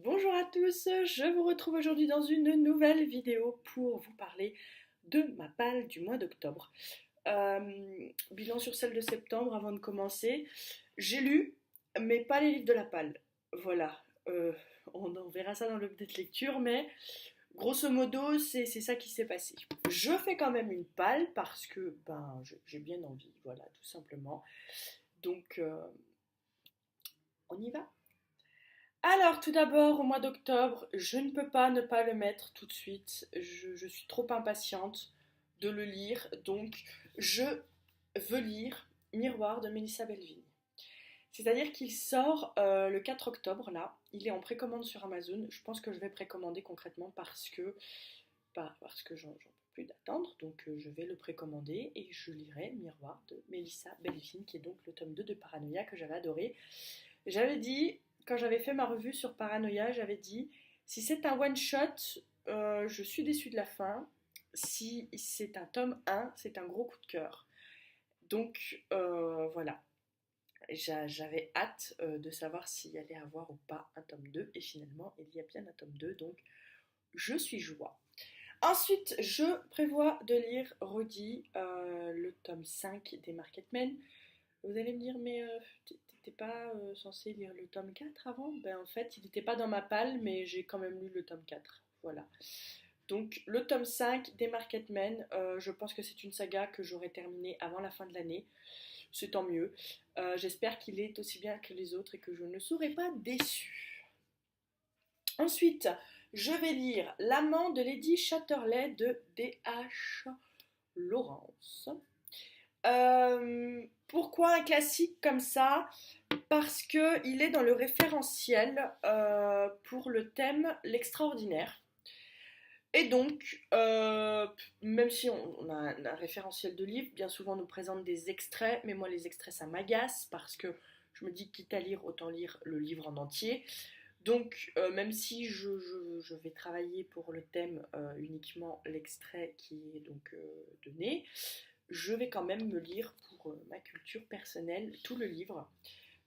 Bonjour à tous, je vous retrouve aujourd'hui dans une nouvelle vidéo pour vous parler de ma palle du mois d'octobre. Bilan sur celle de septembre avant de commencer. J'ai lu, mais pas les livres de la palle. Voilà, on verra ça dans le de lecture, mais grosso modo, c'est ça qui s'est passé. Je fais quand même une palle parce que j'ai bien envie, voilà, tout simplement. Donc, on y va. Alors, tout d'abord, au mois d'octobre, je ne peux pas ne pas le mettre tout de suite. Je suis trop impatiente de le lire, donc je veux lire Miroir de Mélissa Belleville. C'est-à-dire qu'il sort le 4 octobre, là. Il est en précommande sur Amazon. Je pense que je vais précommander concrètement parce que j'en peux plus d'attendre. Donc je vais le précommander et je lirai Miroir de Mélissa Belleville, qui est donc le tome 2 de Paranoia que j'avais adoré. J'avais dit, quand j'avais fait ma revue sur Paranoia, j'avais dit, si c'est un one-shot, je suis déçue de la fin. Si c'est un tome 1, c'est un gros coup de cœur. Donc voilà, j'avais hâte de savoir s'il y allait avoir ou pas un tome 2. Et finalement, il y a bien un tome 2, donc je suis joie. Ensuite, je prévois de lire Roddy, le tome 5 des Marketmen. Vous allez me dire, mais t'étais pas censé lire le tome 4 avant? Ben en fait, il n'était pas dans ma palle, mais j'ai quand même lu le tome 4. Voilà. Donc le tome 5 des Marketmen, je pense que c'est une saga que j'aurai terminée avant la fin de l'année. C'est tant mieux. J'espère qu'il est aussi bien que les autres et que je ne serai pas déçue. Ensuite, je vais lire L'amant de Lady Chatterley de D.H. Lawrence. Pourquoi un classique comme ça? Parce qu'il est dans le référentiel pour le thème l'extraordinaire. Et donc, même si on a un référentiel de livres, bien souvent on nous présente des extraits, mais moi les extraits ça m'agace parce que je me dis quitte à lire, autant lire le livre en entier. Donc, même si je vais travailler pour le thème uniquement l'extrait qui est donc donné, je vais quand même me lire pour ma culture personnelle tout le livre.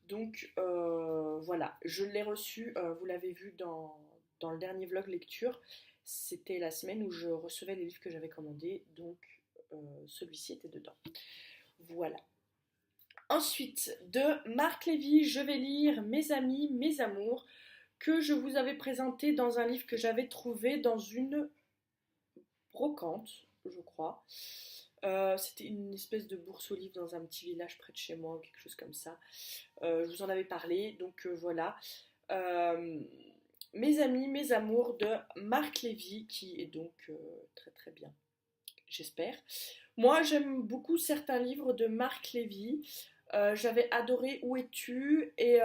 Donc voilà, je l'ai reçu, vous l'avez vu dans le dernier vlog lecture, c'était la semaine où je recevais les livres que j'avais commandés, donc celui-ci était dedans. Voilà. Ensuite, de Marc Lévy, je vais lire Mes amis, mes amours, que je vous avais présenté dans un livre que j'avais trouvé dans une brocante, je crois. C'était une espèce de bourse aux livres dans un petit village près de chez moi, ou quelque chose comme ça. Je vous en avais parlé, donc voilà. Euh, Mes amis, mes amours de Marc Lévy, qui est donc très très bien, j'espère. Moi, j'aime beaucoup certains livres de Marc Lévy. J'avais adoré Où es-tu et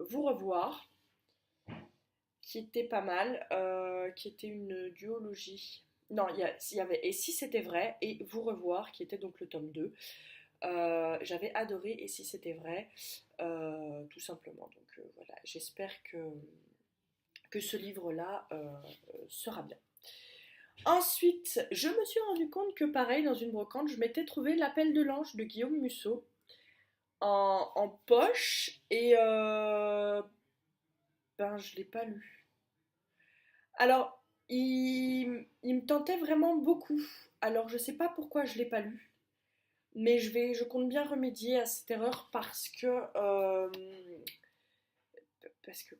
Vous revoir, qui était pas mal, qui était une duologie. Non, il y avait Et si c'était vrai et Vous revoir, qui était donc le tome 2. J'avais adoré Et si c'était vrai, tout simplement. Donc voilà, j'espère que ce livre-là sera bien. Ensuite, je me suis rendu compte que pareil, dans une brocante, je m'étais trouvé L'appel de l'ange de Guillaume Musso en poche et je l'ai pas lu. Alors, il me tentait vraiment beaucoup. Alors, je sais pas pourquoi je l'ai pas lu. Mais je compte bien remédier à cette erreur parce que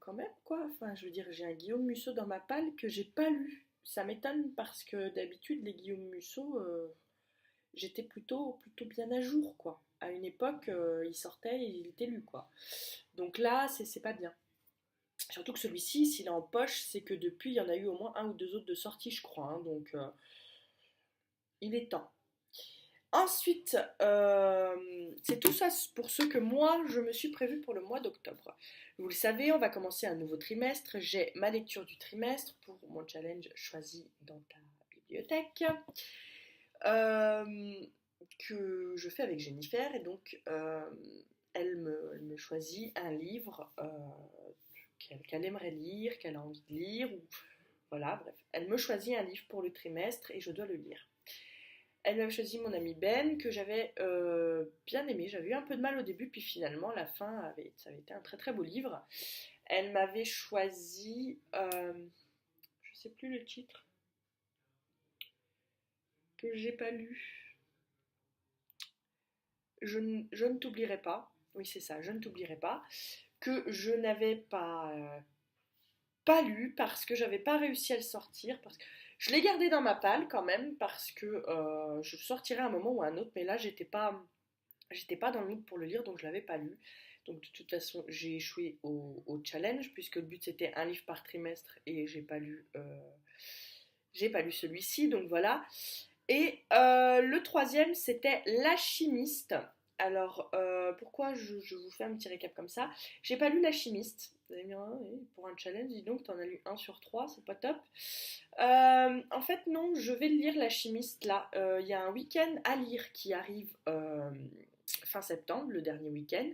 quand même quoi. Enfin, je veux dire, j'ai un Guillaume Musso dans ma palle que j'ai pas lu. Ça m'étonne parce que d'habitude les Guillaume Musso, j'étais plutôt bien à jour quoi. À une époque, il sortait et il était lu quoi. Donc là, c'est pas bien. Surtout que celui-ci, s'il est en poche, c'est que depuis, il y en a eu au moins un ou deux autres de sortie, je crois. Hein. Donc, il est temps. Ensuite, c'est tout ça pour ce que moi, je me suis prévu pour le mois d'octobre. Vous le savez, on va commencer un nouveau trimestre. J'ai ma lecture du trimestre pour mon challenge choisi dans ta bibliothèque, euh, que je fais avec Jennifer. Et donc, elle me choisit un livre qu'elle aimerait lire, qu'elle a envie de lire. Ou, voilà, bref. Elle me choisit un livre pour le trimestre et je dois le lire. Elle m'avait choisi Mon ami Ben, que j'avais bien aimé. J'avais eu un peu de mal au début, puis finalement, la fin, ça avait été un très très beau livre. Elle m'avait choisi, je sais plus le titre, que j'ai pas lu. Je ne t'oublierai pas. Oui, c'est ça, je ne t'oublierai pas. Que je n'avais pas lu parce que j'avais pas réussi à le sortir. Parce que je l'ai gardé dans ma palle quand même parce que je sortirai à un moment ou à un autre. Mais là, j'étais pas dans le mood pour le lire, donc je l'avais pas lu. Donc de toute façon, j'ai échoué au challenge puisque le but c'était un livre par trimestre et j'ai pas lu celui-ci. Donc voilà. Et le troisième, c'était La Chimiste. Alors, pourquoi je vous fais un petit récap comme ça? J'ai pas lu La Chimiste. Vous allez me dire, ah, oui, pour un challenge, dis donc, t'en as lu un sur trois, c'est pas top. En fait, non, je vais lire La Chimiste là. Il y a un week-end à lire qui arrive fin septembre, le dernier week-end.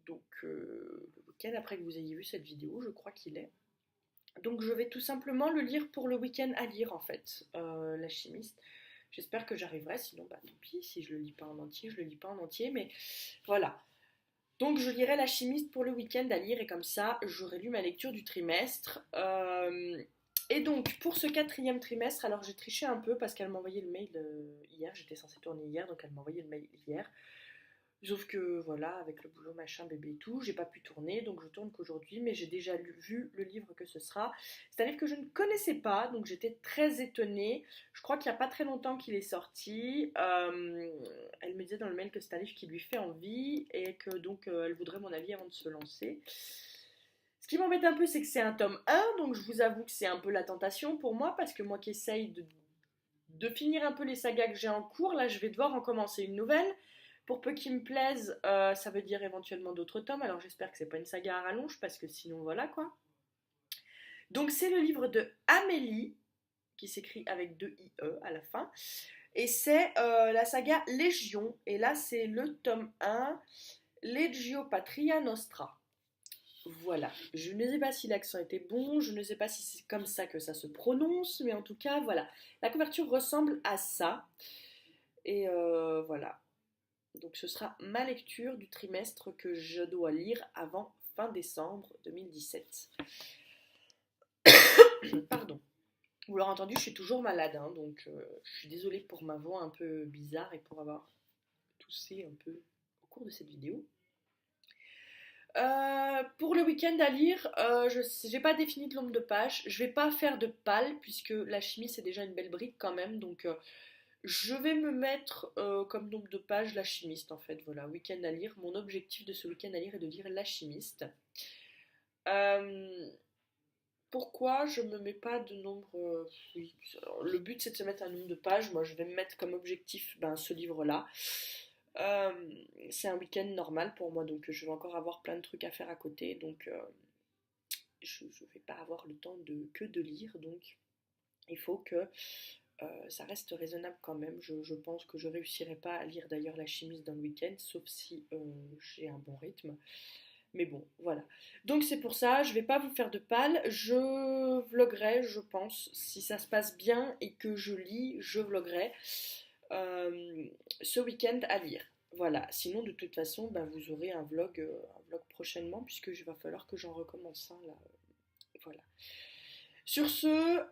Donc, le week-end après que vous ayez vu cette vidéo, je crois qu'il est. Donc je vais tout simplement le lire pour le week-end à lire en fait, La Chimiste. J'espère que j'arriverai, sinon bah tant pis, si je le lis pas en entier, je le lis pas en entier, mais voilà. Donc je lirai La Chimiste pour le week-end à lire et comme ça j'aurai lu ma lecture du trimestre. Et donc pour ce quatrième trimestre, alors j'ai triché un peu parce qu'elle m'a envoyé le mail hier, j'étais censée tourner hier, donc elle m'a envoyé le mail hier. Sauf que voilà, avec le boulot, machin, bébé et tout, j'ai pas pu tourner, donc je tourne qu'aujourd'hui, mais j'ai déjà vu le livre que ce sera. C'est un livre que je ne connaissais pas, donc j'étais très étonnée. Je crois qu'il n'y a pas très longtemps qu'il est sorti. Elle me disait dans le mail que c'est un livre qui lui fait envie et que donc elle voudrait mon avis avant de se lancer. Ce qui m'embête un peu, c'est que c'est un tome 1, donc je vous avoue que c'est un peu la tentation pour moi, parce que moi qui essaye de finir un peu les sagas que j'ai en cours, là je vais devoir en commencer une nouvelle. Pour peu qu'il me plaise, ça veut dire éventuellement d'autres tomes. Alors j'espère que c'est pas une saga à rallonge parce que sinon voilà quoi. Donc c'est le livre de Amélie qui s'écrit avec deux IE à la fin. Et c'est la saga Légion. Et là c'est le tome 1, Legio Patria Nostra. Voilà. Je ne sais pas si l'accent était bon, je ne sais pas si c'est comme ça que ça se prononce, mais en tout cas voilà. La couverture ressemble à ça. Et voilà. Donc ce sera ma lecture du trimestre que je dois lire avant fin décembre 2017. Pardon. Vous l'aurez entendu, je suis toujours malade, hein, donc je suis désolée pour ma voix un peu bizarre et pour avoir toussé un peu au cours de cette vidéo. Pour le week-end à lire, je n'ai pas défini de nombre de pages. Je vais pas faire de pal puisque la chimie c'est déjà une belle brique quand même, donc je vais me mettre comme nombre de pages La Chimiste en fait, voilà, week-end à lire. Mon objectif de ce week-end à lire est de lire La Chimiste. Pourquoi je me mets pas de nombre oui, le but c'est de se mettre un nombre de pages. Moi je vais me mettre comme objectif ce livre-là. C'est un week-end normal pour moi, donc je vais encore avoir plein de trucs à faire à côté, donc je vais pas avoir le temps que de lire, donc il faut que ça reste raisonnable quand même. Je pense que je réussirai pas à lire d'ailleurs La Chimiste dans le week-end, sauf si j'ai un bon rythme. Mais bon, voilà. Donc c'est pour ça, je vais pas vous faire de pal. Je vloguerai, je pense, si ça se passe bien et que je lis, je vloguerai ce week-end à lire. Voilà. Sinon, de toute façon, vous aurez un vlog prochainement, puisque il va falloir que j'en recommence un là. Voilà. Sur ce,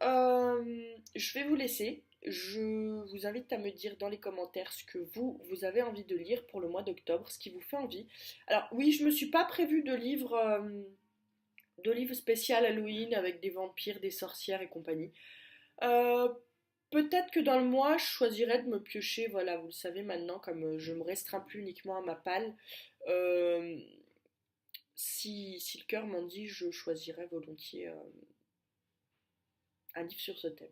je vais vous laisser. Je vous invite à me dire dans les commentaires ce que vous avez envie de lire pour le mois d'octobre, ce qui vous fait envie. Alors oui, je me suis pas prévu de livre spécial Halloween avec des vampires, des sorcières et compagnie. Peut-être que dans le mois, je choisirais de me piocher, voilà, vous le savez maintenant, comme je me restreins plus uniquement à ma palle. Si le cœur m'en dit, je choisirais volontiers un livre sur ce thème.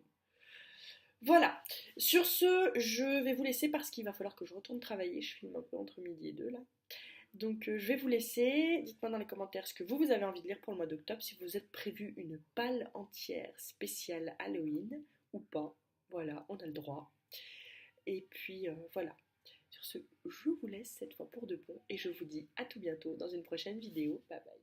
Voilà, sur ce, je vais vous laisser parce qu'il va falloir que je retourne travailler, je filme un peu entre midi et deux là. Donc je vais vous laisser, dites-moi dans les commentaires ce que vous avez envie de lire pour le mois d'octobre, si vous êtes prévu une palle entière spéciale Halloween ou pas, voilà, on a le droit. Et puis voilà, sur ce, je vous laisse cette fois pour de bon et je vous dis à tout bientôt dans une prochaine vidéo, bye bye.